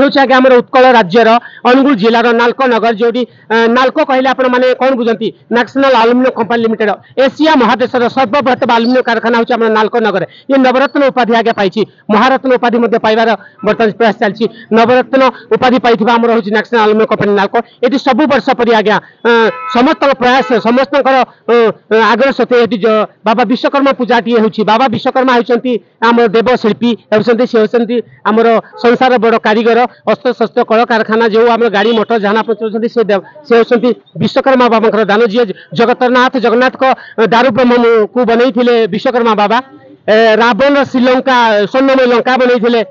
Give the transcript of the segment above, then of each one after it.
हूँ आगे आम उत्कल राज्यर अनुगुल जिलार नालको नगर जो नालको कहले आपण माने कौन बुझंती National Aluminium Company Limited Asia महादेश सर्वबृहत आलुमिनियम कारखाना हूँ आम नालको नगर ये नवरत्न उपाधि आगे पाई महारत्न उपाधि पाइबार बर्तमान प्रयास चलती नवरत्न उपाधि पाई आम हूँ नेशनल आलुमिनियम कंपनी नालको ये सब वर्ष पर आज्ञा समस्त प्रयास समस्त आग्रह सत्वे बाबा विश्वकर्मा पूजाटी हूँ बाबा विश्वकर्मा होती आम देवशिल्पी होती सी होती आमर संसार बड़ कारीगर हस्तशस्त्र कल कारखाना जो आम गाड़ी मोटर जहाँ पहुँचाते से होती विश्वकर्मा बाबा दान जी जगतरनाथ जगन्नाथ को दारु ब्रह्म को बनई विश्वकर्मा बाबा रावण श्रीलंका स्वर्णमय लंका बनई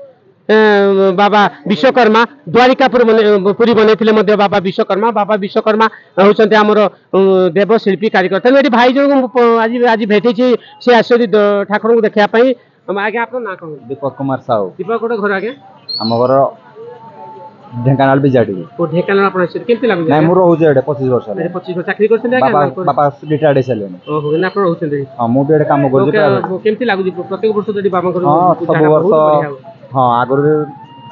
बाबा विश्वकर्मा द्वारिकापुरी बनई बाबा विश्वकर्मा होती आमर देवशिल्पी कारीगर तेणु ये भाई जो आज आज भेटी सी आस ठाकुर को देखापी आगे आप ना कौन दीपक कुमार साहू दीपक गोटे घर आगे आम घर ढेंकानाल बिजाटी ढेंकानाल आप केमती लगुच नहीं मुझे रोचे 25 वर्ष 25 वर्ष चाकरी करते बापा रिटायर्ड हो ओहो ना आपण रहउछन हां मु भी काम कर केमती लागुच प्रत्येक वर्ष जदी बाबा कर हां सब वर्ष हां आगर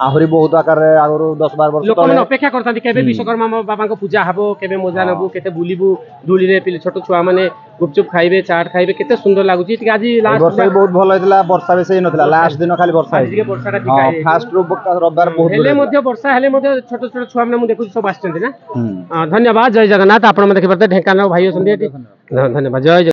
आहरी बहुत आकार आगर 10-12 वर्ष लोक मन अपेक्षा करथांती केबे विश्वकर्मा बाबा को पूजा हबो केबे मजा नबु केते बुलिबु धूली रे पिले छोट छुआ माने गुपचुप खाइबे चाट खाइबे केते सुंदर लागुची ठीक आज लास्ट वर्ष बहुत भलो हेतला वर्षा बेसी नथला लास्ट दिन खाली वर्षा आज के वर्षा टा ठीक फास्ट रविवार बहुत हेले मध्ये वर्षा हेले मध्ये छोट छोट छुआ माने मु देखु सब आछथि ना धन्यवाद जय जगन्नाथ आपण मन देखि परते ढेंकानाल भाई होसंदी धन्यवाद जय